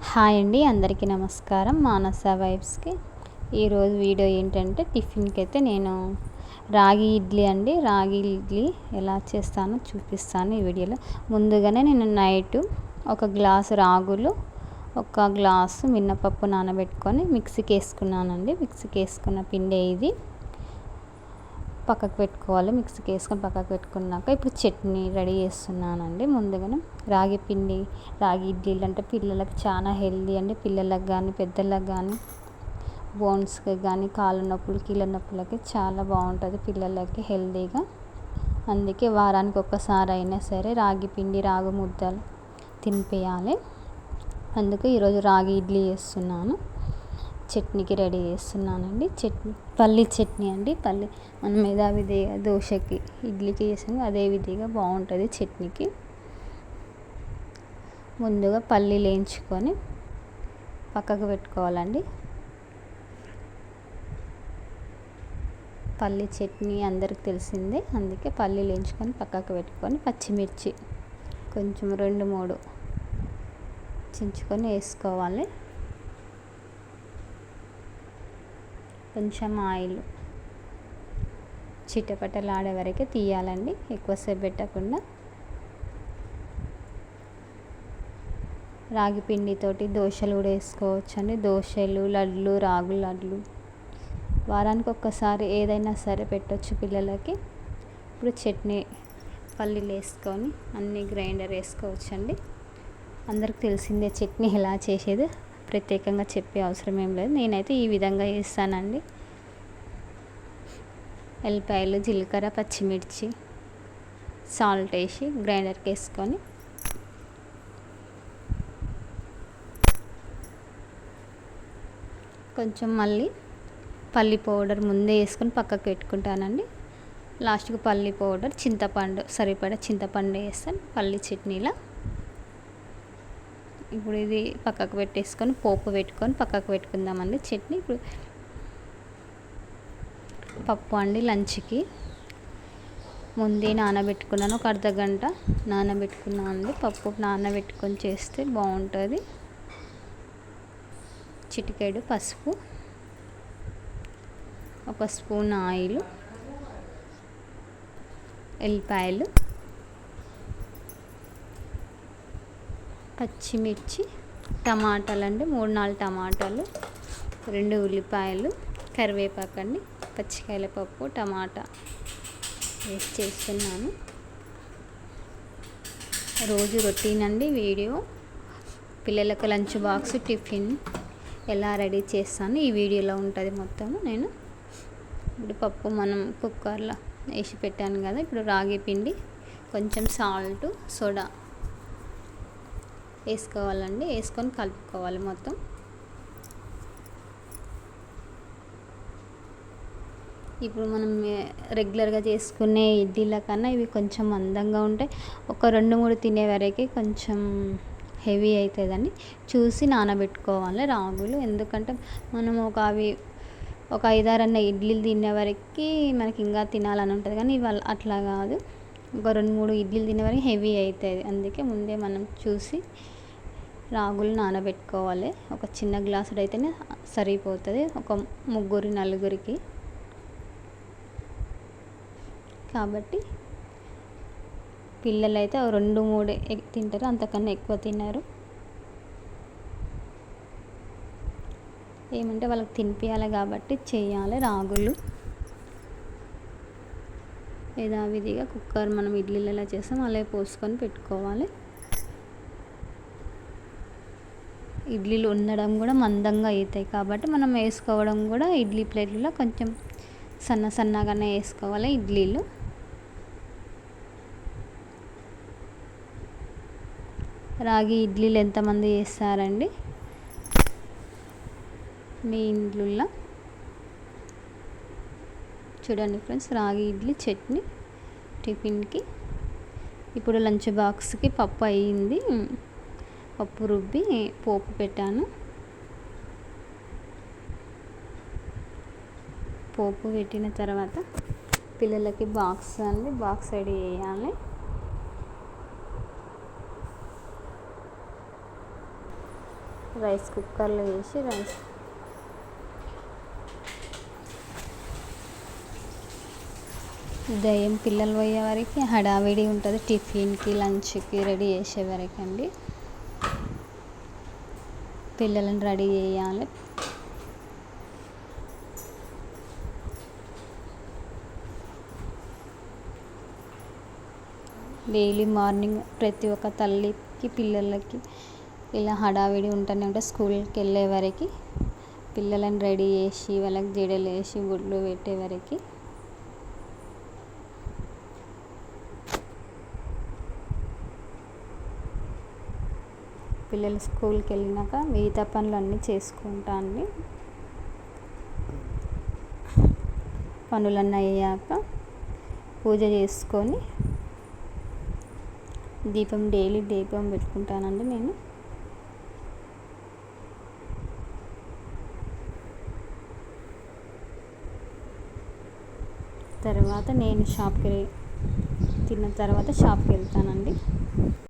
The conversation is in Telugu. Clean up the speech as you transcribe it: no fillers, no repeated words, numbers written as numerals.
హాయ్ అండి, అందరికీ నమస్కారం. మానస వైబ్స్కి ఈరోజు వీడియో ఏంటంటే టిఫిన్కి అయితే నేను రాగి ఇడ్లీ ఎలా చేస్తానో చూపిస్తాను ఈ వీడియోలో. ముందుగానే నేను నైట్ ఒక గ్లాసు రాగులు, ఒక గ్లాసు మినపప్పు నానబెట్టుకొని మిక్సీకి వేసుకున్నానండి. మిక్సీకి వేసుకున్న పిండి ఇది పక్కకు పెట్టుకోవాలి. మిక్సీకి వేసుకొని పక్కకు పెట్టుకున్నాక ఇప్పుడు చట్నీ రెడీ చేస్తున్నానండి. ముందుగానే రాగి ఇడ్లీలు అంటే పిల్లలకు చాలా హెల్దీ అండి. పిల్లలకు కానీ పెద్దలకు కానీ బోన్స్కి కానీ కాళ్ళ నొప్పులు కీళ్ళ నొప్పులకి చాలా బాగుంటుంది పిల్లలకి హెల్దీగా. అందుకే వారానికి ఒక్కసారి అయినా సరే రాగి ముద్దలు తినిపించాలి. అందుకే ఈరోజు రాగి ఇడ్లీ చేస్తున్నాను. చట్నీకి రెడీ చేస్తున్నానండి. పల్లి చట్నీ అండి. మనం యథావిధిగా దోశకి ఇడ్లీకి చేసాము అదే విధిగా బాగుంటుంది చట్నీకి. ముందుగా పల్లీలు వేయించుకొని పక్కకు పెట్టుకోవాలండి. పల్లి చట్నీ అందరికి తెలిసిందే, అందుకే పల్లీలు వేయించుకొని పక్కకు పెట్టుకొని పచ్చిమిర్చి కొంచెం 2-3 చించుకొని వేసుకోవాలి. కొంచెం ఆయిల్ చిటపటలాడే వరకే తీయాలండి, ఎక్కువసేపు పెట్టకుండా. రాగి పిండితోటి దోశలు కూడా వేసుకోవచ్చండి. దోశలు, లడ్లు, రాగి లడ్లు వారానికి ఒక్కసారి ఏదైనా సరే పెట్టవచ్చు పిల్లలకి. ఇప్పుడు చట్నీ పల్లీలు వేసుకొని అన్నీ గ్రైండర్ వేసుకోవచ్చండి. అందరికి తెలిసిందే చట్నీ ఎలా చేసేది, ప్రత్యేకంగా చెప్పే అవసరం ఏం లేదు. నేనైతే ఈ విధంగా చేస్తానండి. ఎల్లిపాయలు, జీలకర్ర, పచ్చిమిర్చి, సాల్ట్ వేసి గ్రైండర్కి వేసుకొని కొంచెం మళ్ళీ పల్లి పౌడర్ ముందే వేసుకొని పక్కకు పెట్టుకుంటానండి. లాస్ట్కి పల్లి పౌడర్, సరిపడా చింతపండు వేస్తాను పల్లి చట్నీలో. ఇప్పుడు ఇది పక్కకు పెట్టేసుకొని పోపు పెట్టుకొని పక్కకు పెట్టుకుందామండి. చట్నీ ఇప్పుడు పప్పు అండి. లంచ్కి ముందే నానబెట్టుకున్నాను, ఒక అర్ధగంట నానబెట్టుకున్నాను అండి. పప్పు నానబెట్టుకొని చేస్తే బాగుంటుంది. చిటికెడు పసుపు, ఒక స్పూన్ ఆయిల్, ఎల్లిపాయలు, పచ్చిమిర్చి, టమాటాలు అండి 3-4 టమాటాలు, 2 ఉల్లిపాయలు, కరివేపాకు అండి, పచ్చికాయల పప్పు, టమాటా వేసి చేస్తున్నాను. రోజు రొటీన్ అండి వీడియో. పిల్లలకు లంచ్ బాక్స్, టిఫిన్ ఎలా రెడీ చేస్తాను ఈ వీడియోలో ఉంటుంది మొత్తము. నేను ఇప్పుడు పప్పు మనం కుక్కర్లో వేసి పెట్టాను కదా. ఇప్పుడు రాగి పిండి, కొంచెం సాల్ట్, సోడా వేసుకోవాలండి. వేసుకొని కలుపుకోవాలి మొత్తం. ఇప్పుడు మనం రెగ్యులర్గా చేసుకునే ఇడ్లీల కన్నా ఇవి కొంచెం మందంగా ఉంటాయి. ఒక 2-3 తినే వరకు కొంచెం హెవీ అవుతుందండి. చూసి నానబెట్టుకోవాలి రాగులు. ఎందుకంటే మనం ఒక 5-6 ఇడ్లీలు తినే వరకు మనకి ఇంకా తినాలని ఉంటుంది, కానీ ఇవాళ అట్లా కాదు. ఒక 2-3 ఇడ్లీలు తినే వరకు హెవీ అవుతుంది. అందుకే ముందే మనం చూసి రాగులు నానబెట్టుకోవాలి. ఒక చిన్న గ్లాసుడు అయితేనే సరిపోతుంది, ఒక 3-4కి. కాబట్టి పిల్లలు అయితే 2-3 తింటారు, అంతకన్నా ఎక్కువ తిన్నారు. ఏమంటే వాళ్ళకి తినిపించాలి కాబట్టి చేయాలి. రాగులు యథావిధిగా కుక్కర్ మనం ఇడ్లీలు ఎలా చేస్తాం అలా పోసుకొని పెట్టుకోవాలి. ఇడ్లీలు ఉండడం కూడా మందంగా అవుతాయి కాబట్టి మనం వేసుకోవడం కూడా ఇడ్లీ ప్లేట్లో కొంచెం సన్నగానే వేసుకోవాలి ఇడ్లీలు. రాగి ఇడ్లీలు ఎంతమంది చేస్తారండి మీ ఇంట్లో? చూడండి ఫ్రెండ్స్, రాగి ఇడ్లీ చట్నీ టిఫిన్కి. ఇప్పుడు లంచ్ బాక్స్కి పప్పు అయ్యింది. పప్పు రుబ్బి పోపు పెట్టాను. పోపు పెట్టిన తర్వాత పిల్లలకి బాక్స్ రెడీ చేయాలి. రైస్ కుక్కర్లో వేసి ఉదయం పిల్లలు పోయే వరకు హడావిడి ఉంటుంది, టిఫిన్కి లంచ్కి రెడీ చేసే వరకు అండి. పిల్లలను రెడీ చేయాలి. డైలీ మార్నింగ్ ప్రతి ఒక్క తల్లికి పిల్లలకి ఇలా హడావిడి ఉంటూనే ఉంటుంది. స్కూల్కి వెళ్ళే వరకు పిల్లలను రెడీ చేసి వాళ్ళకి జడలు వేసి గుడ్లు పెట్టే వరకు పిల్లలు స్కూల్కి వెళ్ళినాక మిగతా పనులు అన్నీ చేసుకుంటా అండి. పనులన్నీ అయ్యాక పూజ చేసుకొని డైలీ దీపం పెట్టుకుంటానండి నేను. తర్వాత నేను తిన్న తర్వాత షాప్కి వెళ్తానండి.